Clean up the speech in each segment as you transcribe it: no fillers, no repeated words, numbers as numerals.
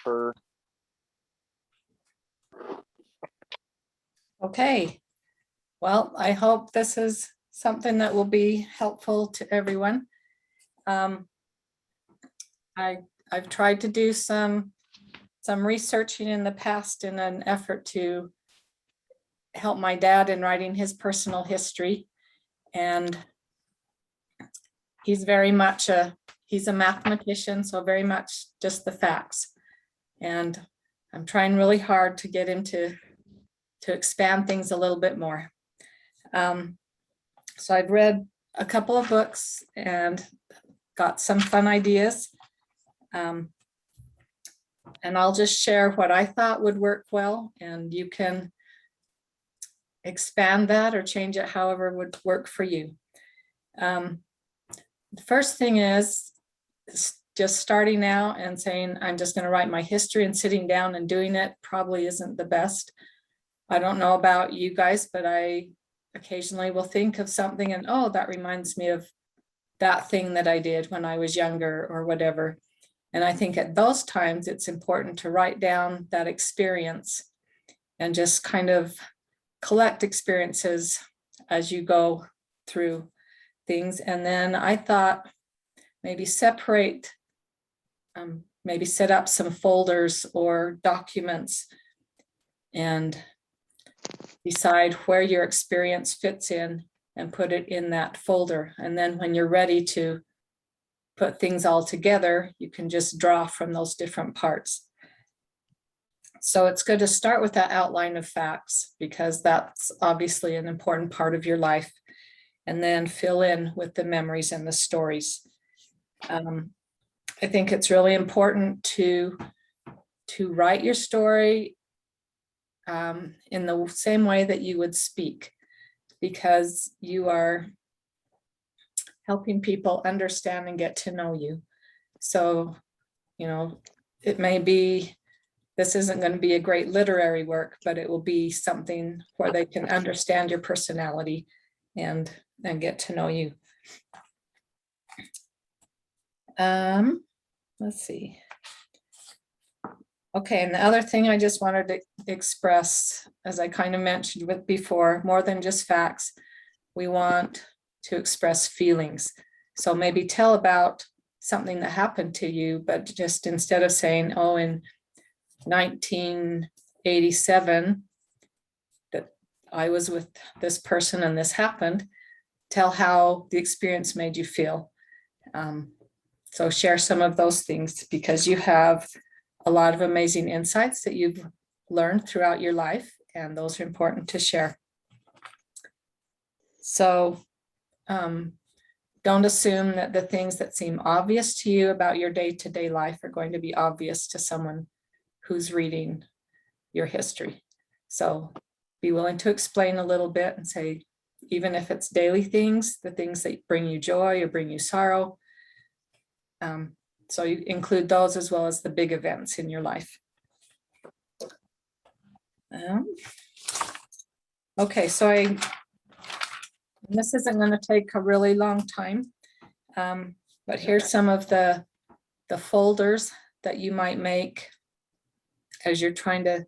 her. Okay, well, I hope this is something that will be helpful to everyone. I've tried to do some researching in the past in an effort to help my dad in writing his personal history. And he's very much he's a mathematician, so very much just the facts. And I'm trying really hard to get him to expand things a little bit more. So I've read a couple of books and got some fun ideas. And I'll just share what I thought would work well, and you can expand that or change it however would work for you. The first thing is just starting out and saying, I'm just going to write my history, and sitting down and doing it probably isn't the best. I don't know about you guys, but I occasionally will think of something and, oh, that reminds me of that thing that I did when I was younger or whatever. And I think at those times, it's important to write down that experience and just kind of collect experiences as you go through things. And then I thought maybe separate, maybe set up some folders or documents and decide where your experience fits in and put it in that folder. And then when you're ready to put things all together, you can just draw from those different parts. So it's good to start with that outline of facts, because that's obviously an important part of your life, and then fill in with the memories and the stories. I think it's really important to write your story in the same way that you would speak, because you are helping people understand and get to know you. So, you know, it may be, this isn't going to be a great literary work, but it will be something where they can understand your personality and get to know you. Let's see. Okay, and the other thing I just wanted to express, as I kind of mentioned with before, more than just facts, we want to express feelings. So maybe tell about something that happened to you, but just instead of saying, oh, in 1987, that I was with this person and this happened, tell how the experience made you feel. So share some of those things, because you have a lot of amazing insights that you've learned throughout your life, and those are important to share. So don't assume that the things that seem obvious to you about your day-to-day life are going to be obvious to someone who's reading your history. So be willing to explain a little bit and say, even if it's daily things, the things that bring you joy or bring you sorrow. So you include those as well as the big events in your life. Okay, so this isn't going to take a really long time, but here's some of the folders that you might make as you're trying to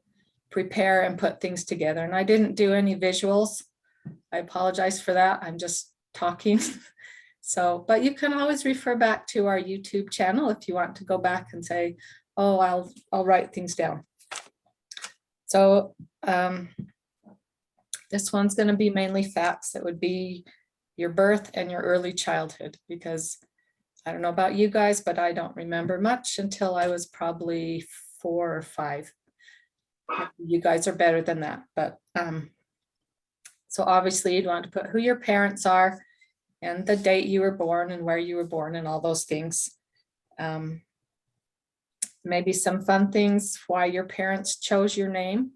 prepare and put things together. And I didn't do any visuals. I apologize for that. I'm just talking. So, but you can always refer back to our YouTube channel if you want to go back and say, oh, I'll write things down. So this one's going to be mainly facts. That would be your birth and your early childhood, because I don't know about you guys, but I don't remember much until I was probably 4 or 5. You guys are better than that, but so obviously you'd want to put who your parents are and the date you were born and where you were born and all those things. Maybe some fun things, why your parents chose your name,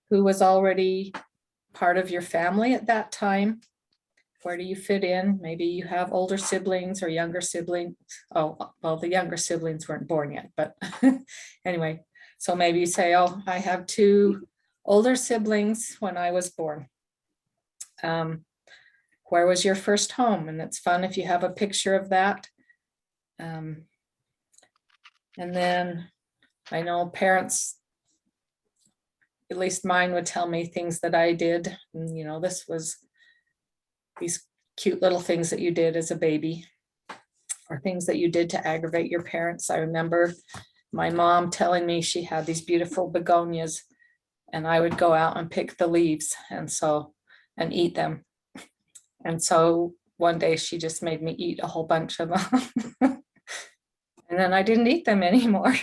who was already part of your family at that time, where do you fit in? Maybe you have older siblings or younger siblings. Oh, well, the younger siblings weren't born yet, but anyway, so maybe you say, oh, I have 2 older siblings when I was born. Where was your first home? And it's fun if you have a picture of that. And then I know parents, at least mine, would tell me things that I did. And, you know, this was these cute little things that you did as a baby, or things that you did to aggravate your parents. I remember my mom telling me she had these beautiful begonias, and I would go out and pick the leaves and eat them. And so one day she just made me eat a whole bunch of them. And then I didn't eat them anymore.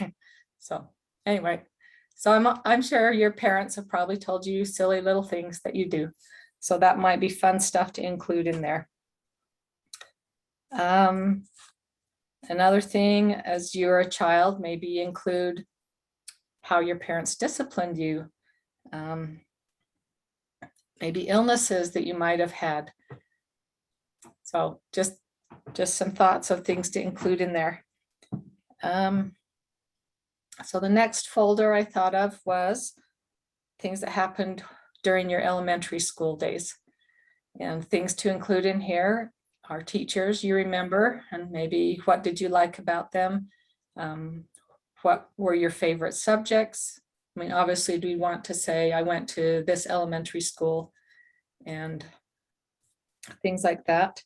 So anyway, so I'm sure your parents have probably told you silly little things that you do. So that might be fun stuff to include in there. Another thing, as you're a child, maybe include how your parents disciplined you. Maybe illnesses that you might have had. So just some thoughts of things to include in there. So the next folder I thought of was things that happened during your elementary school days. And things to include in here are teachers you remember, and maybe what did you like about them? What were your favorite subjects? I mean, obviously, do we want to say, I went to this elementary school and things like that?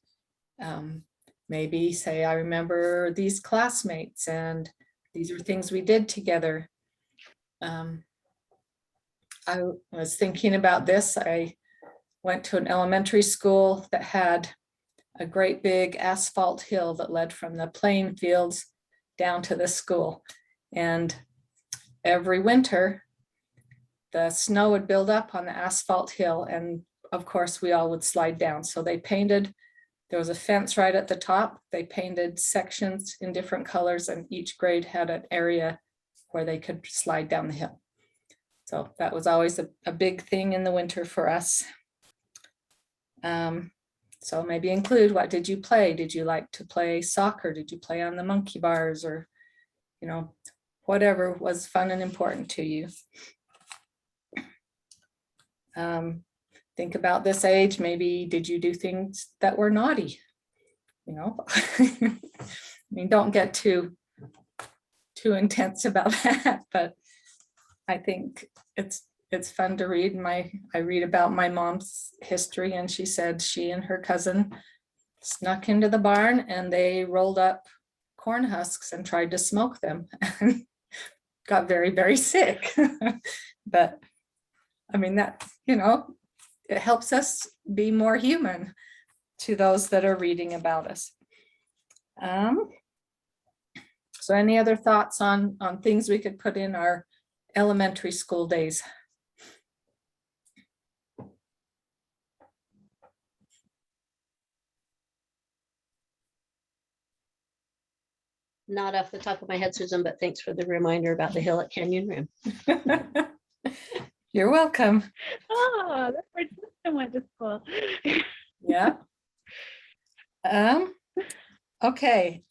Maybe say, I remember these classmates and these are things we did together. I was thinking about this. I went to an elementary school that had a great big asphalt hill that led from the playing fields down to the school. And every winter, the snow would build up on the asphalt hill. And of course, we all would slide down. So they painted, there was a fence right at the top. They painted sections in different colors, and each grade had an area where they could slide down the hill. So that was always a big thing in the winter for us. So maybe include, what did you play? Did you like to play soccer? Did you play on the monkey bars, or, you know, whatever was fun and important to you? Think about this age. Maybe did you do things that were naughty? You know, I mean, don't get too intense about that, but I think it's fun to read. I read about my mom's history, and she said she and her cousin snuck into the barn and they rolled up corn husks and tried to smoke them and got very, very sick. But I mean, that, you know, it helps us be more human to those that are reading about us. So any other thoughts on things we could put in our elementary school days? Not off the top of my head, Susan, but thanks for the reminder about the hill at Canyon Rim. You're welcome. Oh, that's where Tristan went to school. Yeah. Okay.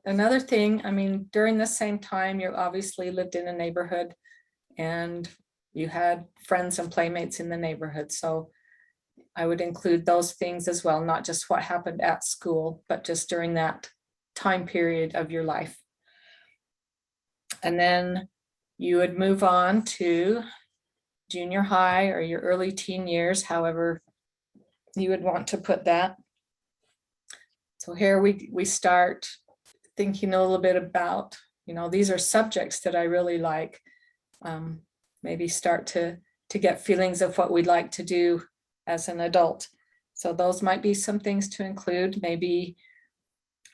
Another thing, I mean, during the same time, you obviously lived in a neighborhood and you had friends and playmates in the neighborhood. So I would include those things as well, not just what happened at school, but just during that time period of your life. And then you would move on to junior high or your early teen years, however you would want to put that. So here we start thinking a little bit about, you know, these are subjects that I really like. Maybe start to get feelings of what we'd like to do as an adult. So those might be some things to include, maybe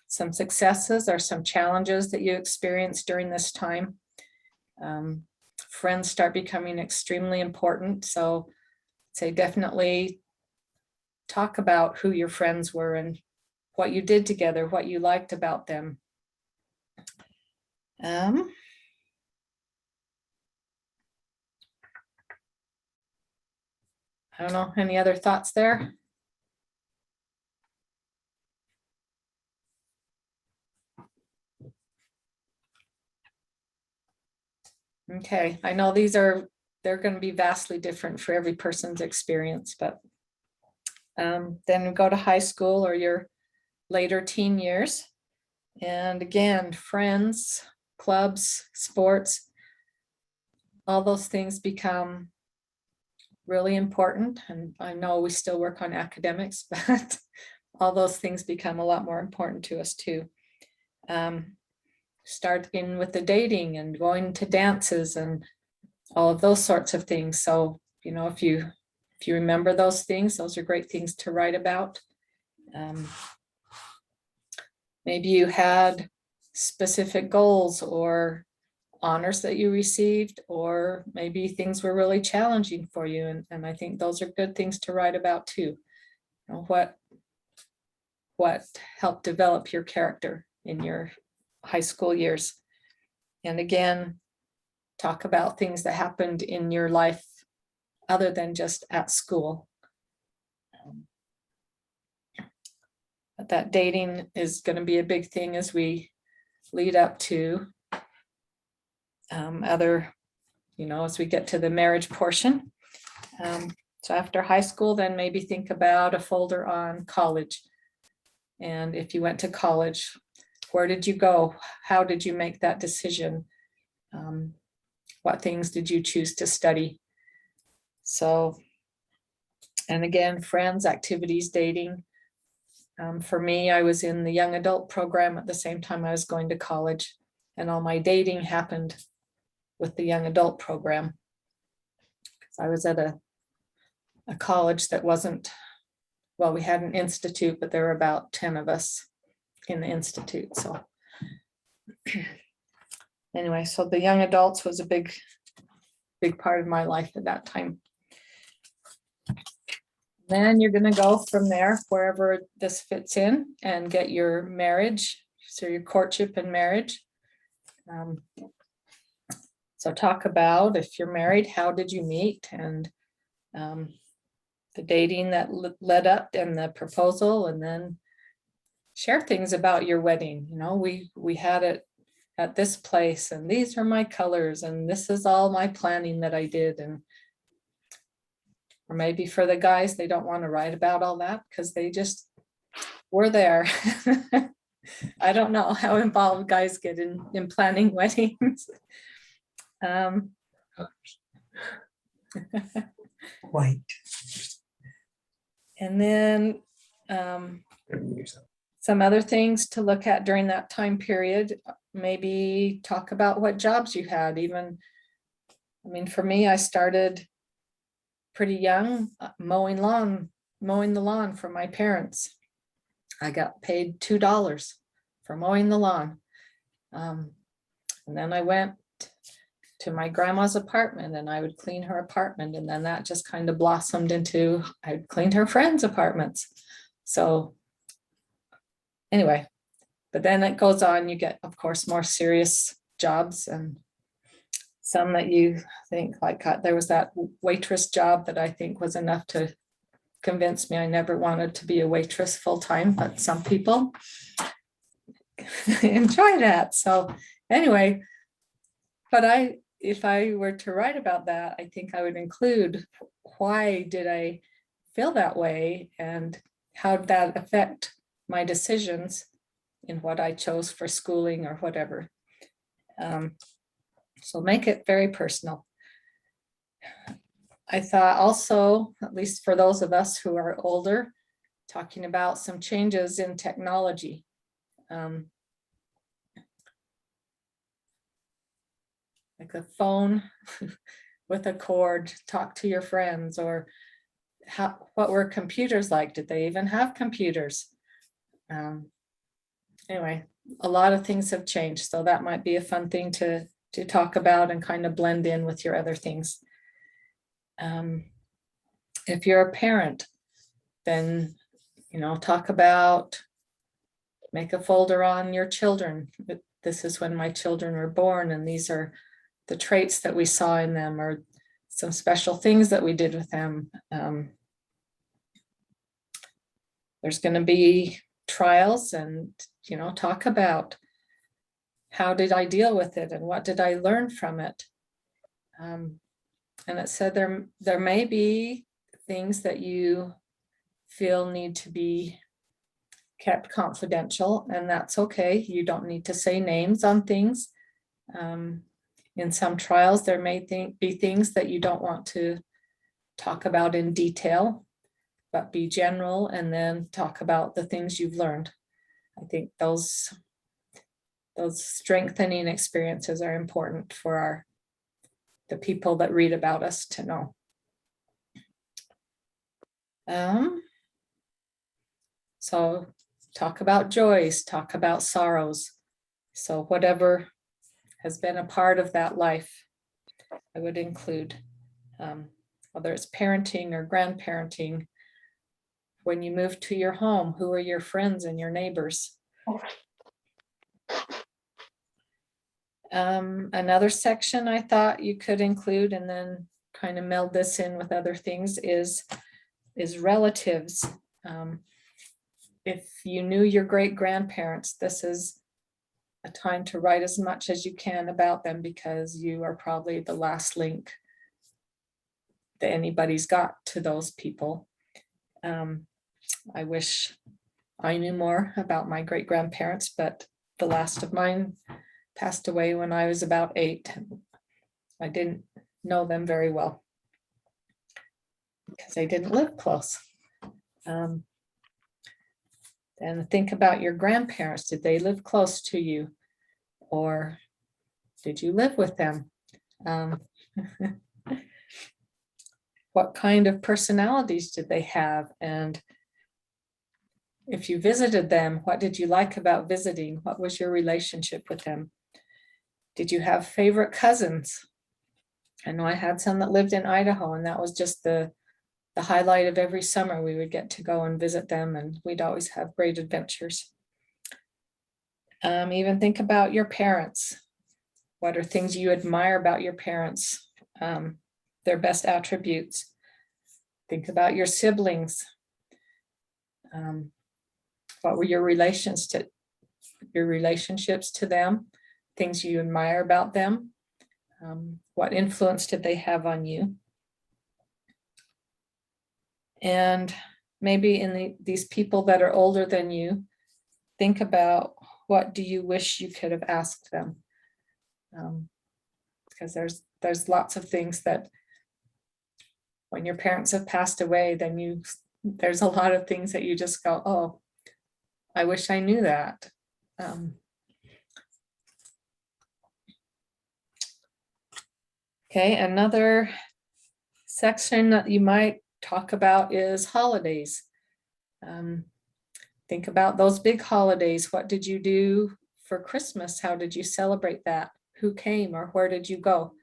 some successes or some challenges that you experienced during this time. Friends start becoming extremely important. So I'd say definitely talk about who your friends were and what you did together, what you liked about them. I don't know, any other thoughts there? Okay, I know they're going to be vastly different for every person's experience, but then we go to high school or your later teen years. And again, friends, clubs, sports, all those things become really important. And I know we still work on academics, but all those things become a lot more important to us too. Starting with the dating and going to dances and all of those sorts of things. So, you know, if you remember those things, those are great things to write about. Maybe you had specific goals or honors that you received, or maybe things were really challenging for you. And I think those are good things to write about too. You know, what helped develop your character in your high school years. And again, talk about things that happened in your life other than just at school. But that dating is going to be a big thing as we lead up to other, you know, as we get to the marriage portion. So after high school, then maybe think about a folder on college. And if you went to college, where did you go? How did you make that decision? What things did you choose to study? So, and again, friends, activities, dating. For me, I was in the young adult program at the same time I was going to college, and all my dating happened with the young adult program. I was at a college that wasn't, well, we had an institute, but there were about 10 of us in the institute. So anyway, so the young adults was a big part of my life at that time. Then you're going to go from there, wherever this fits in, and get your marriage, so your courtship and marriage. So talk about, if you're married, how did you meet, and the dating that led up and the proposal, and then share things about your wedding. You know, we had it at this place, and these are my colors, and this is all my planning that I did. And or maybe for the guys, they don't want to write about all that because they just were there. I don't know how involved guys get in planning weddings. White. And then some other things to look at during that time period, maybe talk about what jobs you had. Even, I mean, for me, I started pretty young, mowing the lawn for my parents. I got paid $2 for mowing the lawn. And then I went to my grandma's apartment and I would clean her apartment. And then that just kind of blossomed into, I cleaned her friends' apartments. So anyway, but then it goes on, you get, of course, more serious jobs, and some that you think, like there was that waitress job that I think was enough to convince me I never wanted to be a waitress full time, but some people enjoy that. So anyway, but if I were to write about that, I think I would include, why did I feel that way, and how did that affect my decisions in what I chose for schooling or whatever. So make it very personal. I thought also, at least for those of us who are older, talking about some changes in technology. Like a phone with a cord, talk to your friends, or what were computers like? Did they even have computers? Anyway, a lot of things have changed, so that might be a fun thing to talk about and kind of blend in with your other things. If you're a parent, then, you know, talk about, make a folder on your children. This is when my children were born, and these are the traits that we saw in them, or some special things that we did with them. There's going to be trials, and, you know, talk about, how did I deal with it, and what did I learn from it? And it said there may be things that you feel need to be kept confidential, and that's okay. You don't need to say names on things. In some trials, there may be things that you don't want to talk about in detail, but be general and then talk about the things you've learned. I think those strengthening experiences are important for the people that read about us to know. So talk about joys, talk about sorrows. So whatever has been a part of that life, I would include, whether it's parenting or grandparenting. When you move to your home, who are your friends and your neighbors? Another section I thought you could include, and then kind of meld this in with other things, is relatives. If you knew your great grandparents, this is a time to write as much as you can about them, because you are probably the last link that anybody's got to those people. I wish I knew more about my great grandparents, but the last of mine passed away when I was about 8. I didn't know them very well because they didn't live close. And think about your grandparents. Did they live close to you, or did you live with them? What kind of personalities did they have? And if you visited them, what did you like about visiting? What was your relationship with them? Did you have favorite cousins? I know I had some that lived in Idaho, and that was just the highlight of every summer. We would get to go and visit them, and we'd always have great adventures. Even think about your parents. What are things you admire about your parents? Their best attributes. Think about your siblings. What were your relationships to them? Things you admire about them. What influence did they have on you? And maybe in these people that are older than you, think about, what do you wish you could have asked them? Because there's lots of things that when your parents have passed away, then there's a lot of things that you just go, oh, I wish I knew that. Okay, another section that you might talk about is holidays. Think about those big holidays. What did you do for Christmas? How did you celebrate that? Who came, or where did you go?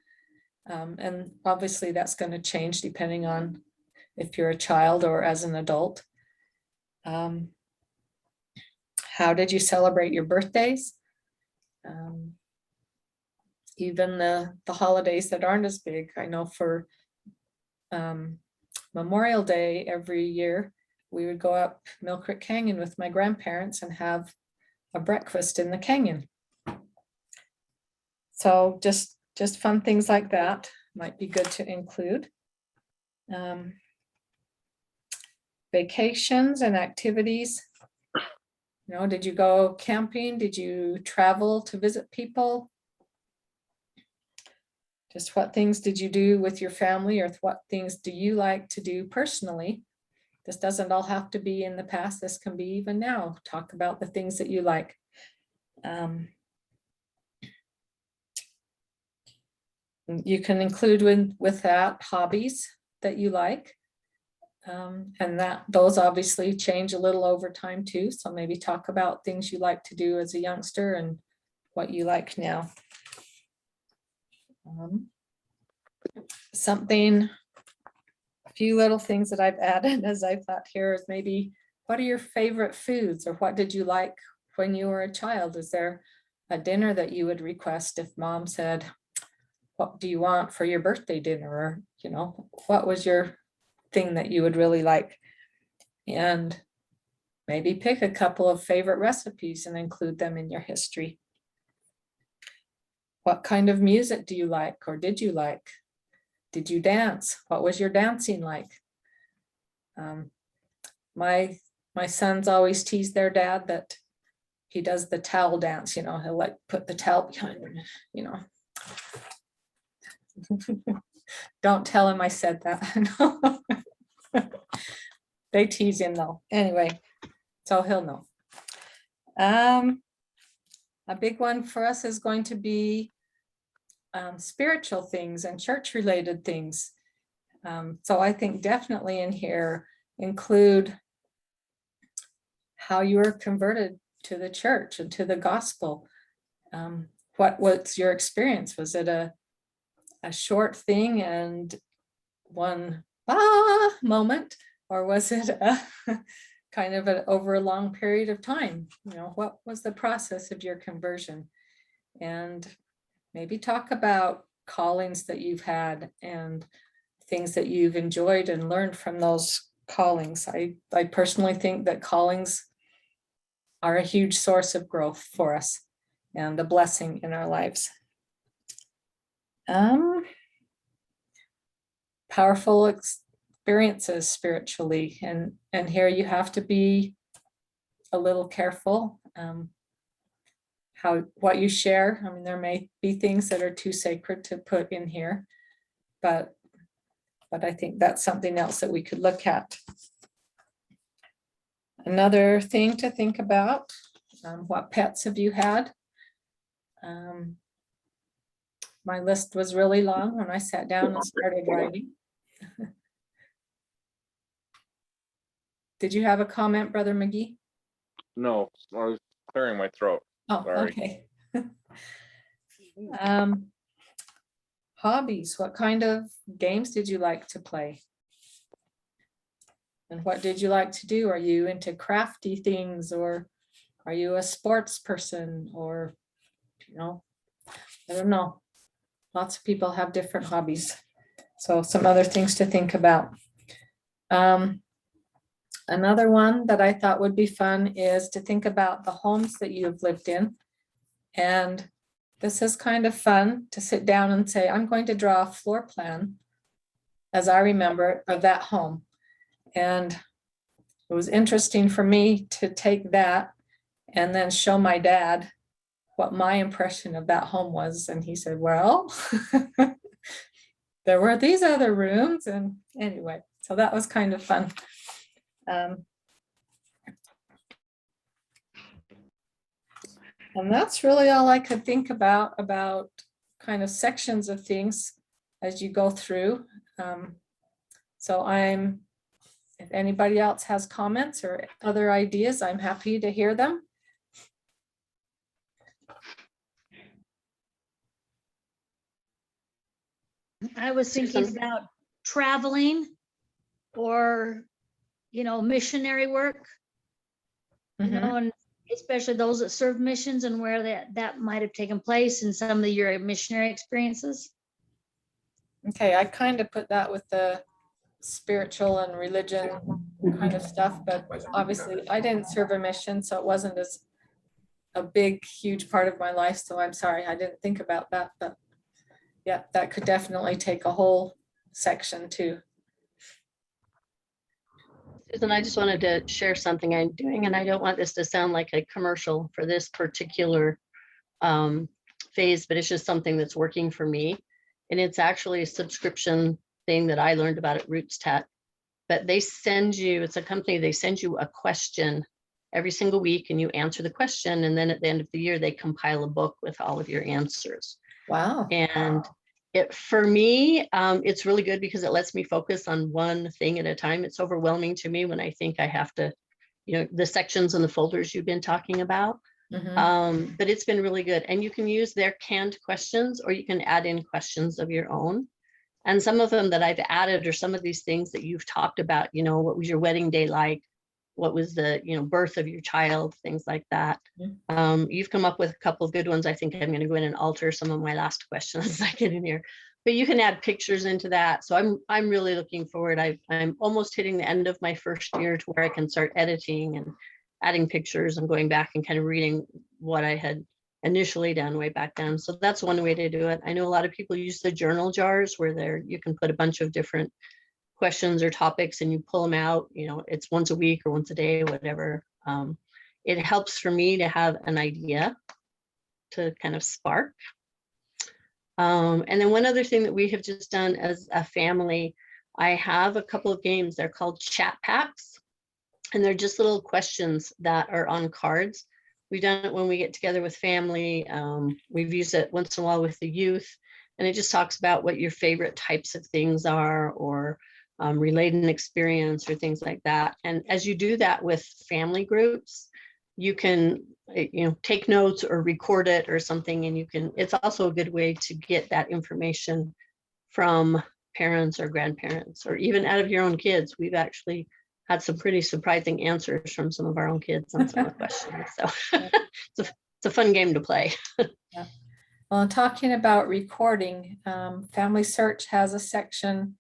And obviously that's going to change depending on if you're a child or as an adult. How did you celebrate your birthdays? Even the holidays that aren't as big. I know for Memorial Day every year, we would go up Mill Creek Canyon with my grandparents and have a breakfast in the canyon. So just fun things like that might be good to include. Vacations and activities. Did you go camping? Did you travel to visit people? Just what things did you do with your family, or what things do you like to do personally? This doesn't all have to be in the past. This can be even now. Talk about the things that you like. You can include with that hobbies that you like. And those obviously change a little over time too. So maybe talk about things you like to do as a youngster and what you like now. A few little things that I've added as I thought here is maybe, what are your favorite foods, or what did you like when you were a child? Is there a dinner that you would request if mom said, what do you want for your birthday dinner? Or, what was your thing that you would really like? And maybe pick a couple of favorite recipes and include them in your history. What kind of music do you like, or did you like? Did you dance? What was your dancing like? My sons always tease their dad that he does the towel dance, he'll like put the towel behind him, Don't tell him I said that. They tease him though. Anyway, so he'll know. A big one for us is going to be spiritual things and church related things. So I think definitely in here include how you were converted to the church and to the gospel. What's your experience? Was it a short thing and one moment, or was it a kind of over a long period of time? What was the process of your conversion? And maybe talk about callings that you've had and things that you've enjoyed and learned from those callings. I personally think that callings are a huge source of growth for us and a blessing in our lives. Powerful experiences spiritually, and here you have to be a little careful what you share. I mean, there may be things that are too sacred to put in here, but I think that's something else that we could look at. Another thing to think about, what pets have you had? My list was really long when I sat down and started writing. Did you have a comment, Brother McGee? No, I was clearing my throat. Oh, Sorry. okay. Hobbies, what kind of games did you like to play? And what did you like to do? Are you into crafty things, or are you a sports person, or, I don't know. Lots of people have different hobbies. So some other things to think about. Another one that I thought would be fun is to think about the homes that you have lived in. And this is kind of fun to sit down and say, I'm going to draw a floor plan, as I remember it, of that home. And it was interesting for me to take that and then show my dad what my impression of that home was. And he said, well, there were these other rooms. And anyway, so that was kind of fun. And that's really all I could think about kind of sections of things as you go through. So if anybody else has comments or other ideas, I'm happy to hear them. I was thinking Susan? about traveling or, missionary work, Mhm. and especially those that serve missions and where that might have taken place in some of your missionary experiences. Okay, I kind of put that with the spiritual and religion kind of stuff, but obviously I didn't serve a mission, so it wasn't as a big, huge part of my life. So I'm sorry, I didn't think about that, but yeah, that could definitely take a whole section too. Susan, I just wanted to share something I'm doing, and I don't want this to sound like a commercial for this particular phase, but it's just something that's working for me. And it's actually a subscription thing that I learned about at Roots Tech. But it's a company, they send you a question every single week and you answer the question. And then at the end of the year, they compile a book with all of your answers. Wow. And for me, it's really good because it lets me focus on one thing at a time. It's overwhelming to me when I think I have to, the sections and the folders you've been talking about. Mhm. But it's been really good. And you can use their canned questions, or you can add in questions of your own. And some of them that I've added are some of these things that you've talked about, what was your wedding day like? What was the, birth of your child, things like that. You've come up with a couple of good ones. I think I'm going to go in and alter some of my last questions I get in here, but you can add pictures into that. So I'm really looking forward. I'm almost hitting the end of my first year to where I can start editing and adding pictures and going back and kind of reading what I had initially done way back then. So that's one way to do it. I know a lot of people use the journal jars where you can put a bunch of different questions or topics and you pull them out, it's once a week or once a day, whatever. it helps for me to have an idea to kind of spark. And then one other thing that we have just done as a family, I have a couple of games. They're called chat packs, and they're just little questions that are on cards. We've done it when we get together with family. We've used it once in a while with the youth, and it just talks about what your favorite types of things are, or related an experience or things like that. And as you do that with family groups, you can take notes or record it or something, and it's also a good way to get that information from parents or grandparents, or even out of your own kids. We've actually had some pretty surprising answers from some of our own kids on some of the questions. So it's a fun game to play. Yeah. Well, talking about recording, Family Search has a section.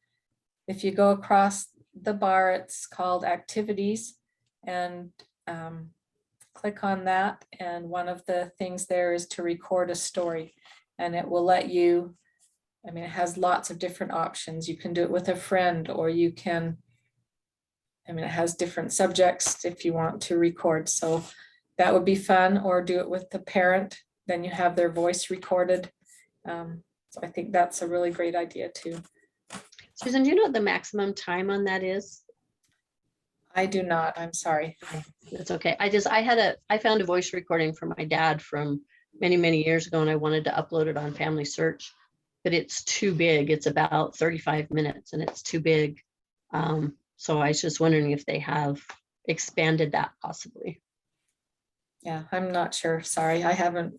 If you go across the bar, it's called Activities, and click on that. And one of the things there is to record a story, and it will let you, it has lots of different options. You can do it with a friend, or you can, it has different subjects if you want to record. So that would be fun, or do it with the parent. Then you have their voice recorded. So I think that's a really great idea too. Susan, do you know what the maximum time on that is? I do not, I'm sorry. That's okay. I found a voice recording from my dad from many, many years ago, and I wanted to upload it on Family Search, but it's too big. It's about 35 minutes and it's too big. So I was just wondering if they have expanded that possibly. Yeah, I'm not sure. Sorry, I haven't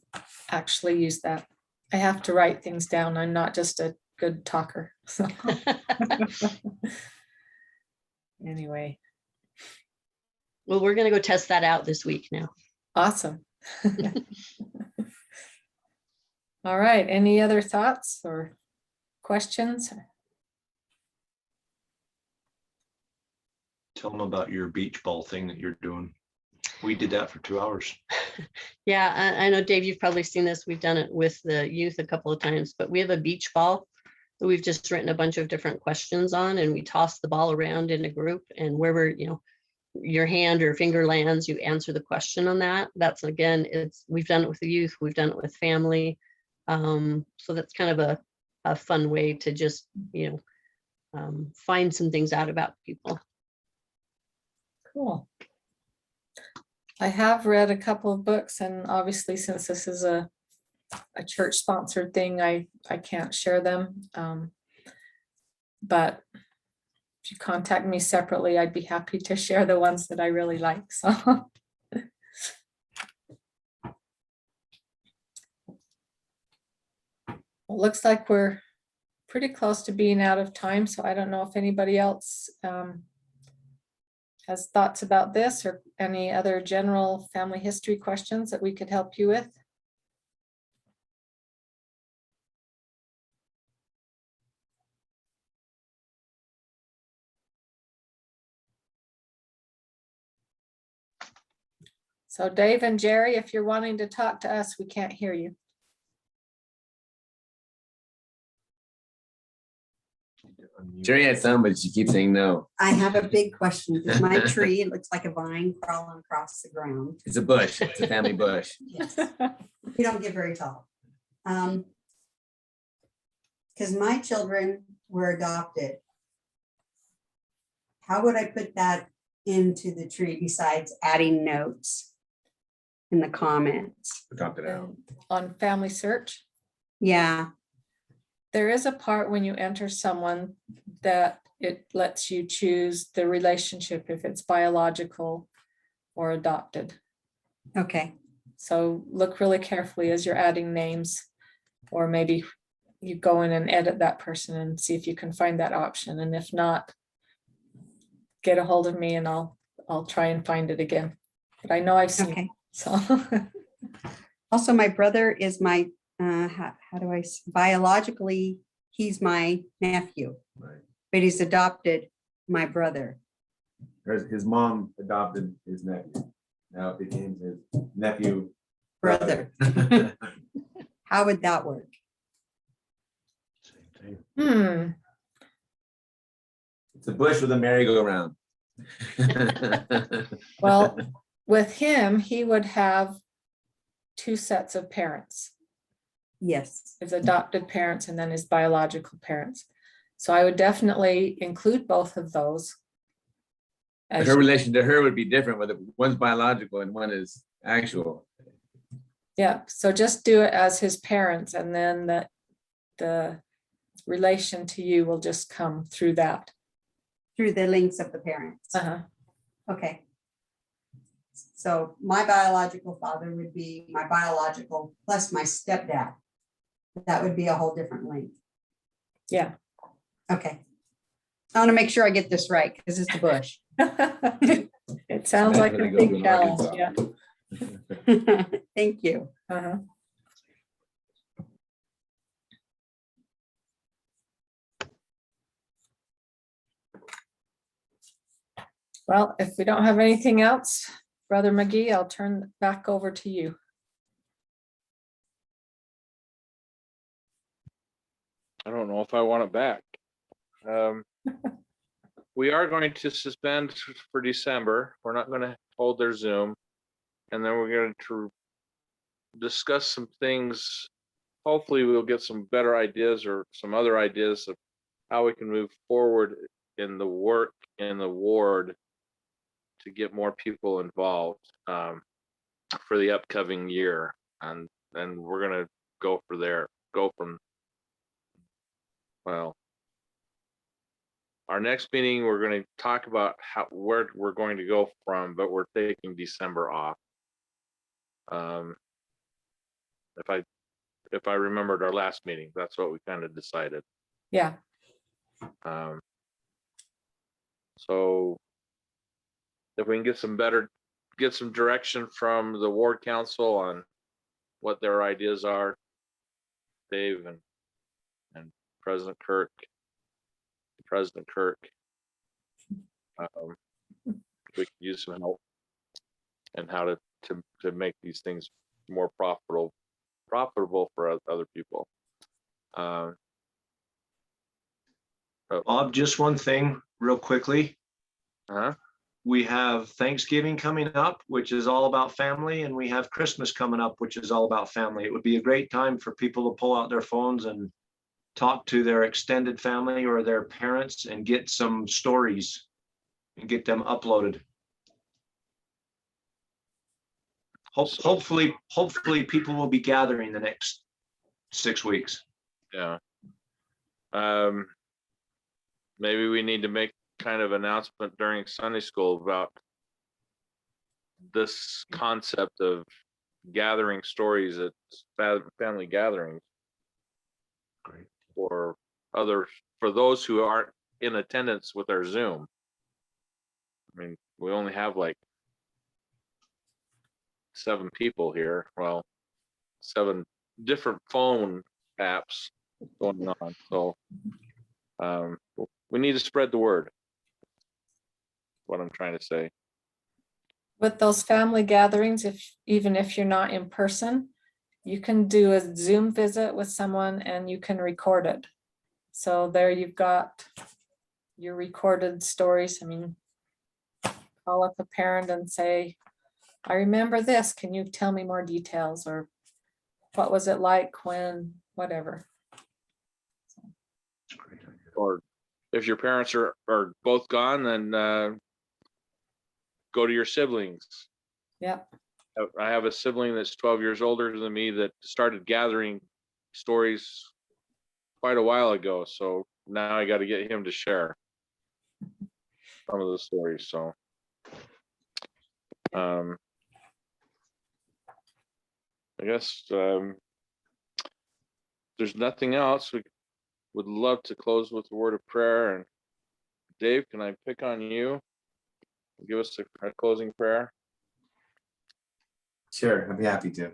actually used that. I have to write things down. I'm not just a good talker. So anyway, Well, we're going to go test that out this week now. awesome. All right, any other thoughts or questions? Tell them about your beach ball thing that you're doing. We did that for 2 hours. Yeah, I know, Dave, you've probably seen this. We've done it with the youth a couple of times, but we have a beach ball that we've just written a bunch of different questions on, and we toss the ball around in a group, and wherever, your hand or finger lands, you answer the question on that. That's, again, we've done it with the youth, we've done it with family. So that's kind of a fun way to just, find some things out about people. Cool. I have read a couple of books, and obviously since this is a church sponsored thing, I can't share them. But if you contact me separately, I'd be happy to share the ones that I really like. So it looks like we're pretty close to being out of time. So I don't know if anybody else has thoughts about this or any other general family history questions that we could help you with. So Dave and Jerry, if you're wanting to talk to us, we can't hear you. Jerry had some, but she keeps saying no. I have a big question. Because my tree, it looks like a vine crawling across the ground. It's a bush. It's a family bush. Yes. We don't get very tall. Because my children were adopted. How would I put that into the tree besides adding notes in the comments? Adopt it out. On Family Search, Yeah, there is a part when you enter someone that it lets you choose the relationship, if it's biological or adopted. okay. So look really carefully as you're adding names, or maybe you go in and edit that person and see if you can find that option. And if not, get a hold of me and I'll try and find it again. But I know I've seen it, Okay. so. Also, my brother is my, biologically, he's my nephew, Right. but he's adopted my brother. His mom adopted his nephew. Now it became his nephew. Brother. How would that work? Same thing. It's a bush with a merry-go-round. Well, with him, he would have two sets of parents, Yes. his adopted parents and then his biological parents. So I would definitely include both of those. But as her you- relation to her would be different, whether one's biological and one is actual. Yeah, so just do it as his parents, and then the relation to you will just come through that. Through the links of the parents. Uh-huh. Okay. So my biological father would be my biological plus my stepdad. That would be a whole different link. Yeah. Okay. I want to make sure I get this right because it's the bush. It sounds like a Better than big go to challenge, Arkansas. yeah. Thank you. Uh-huh. Well, if we don't have anything else, Brother McGee, I'll turn back over to you. I don't know if I want it back. We are going to suspend for December. We're not going to hold their Zoom. And then we're going to discuss some things. Hopefully we'll get some better ideas or some other ideas of how we can move forward in the work in the ward to get more people involved for the upcoming year. And we're going to go from, well, our next meeting, we're going to talk about where we're going to go from, but we're taking December off. If I remembered our last meeting, that's what we kind of decided. Yeah, So if we can get some direction from the ward council on what their ideas are, Dave and President Kirk, we could use some help and how to make these things more profitable for other people. Bob, just one thing real quickly. Uh-huh. We have Thanksgiving coming up, which is all about family, and we have Christmas coming up, which is all about family. It would be a great time for people to pull out their phones and talk to their extended family or their parents and get some stories and get them uploaded. Hopefully people will be gathering the next 6 weeks. Yeah. Maybe we need to make kind of announcement during Sunday school about this concept of gathering stories at family gatherings. Great. For those who aren't in attendance with our Zoom. I mean, we only have like 7 people here. Well, 7 different phone apps going on. So we need to spread the word. What I'm trying to say. with those family gatherings, even if you're not in person, you can do a Zoom visit with someone and you can record it. So there you've got your recorded stories. I mean, call up a parent and say, I remember this. Can you tell me more details? Or what was it like when, whatever. Or if your parents are both gone, then go to your siblings. Yep. I have a sibling that's 12 years older than me that started gathering stories quite a while ago. So now I got to get him to share some of the stories. So I guess there's nothing else. We would love to close with a word of prayer. And Dave, can I pick on you? Give us a closing prayer. Sure, I'd be happy to.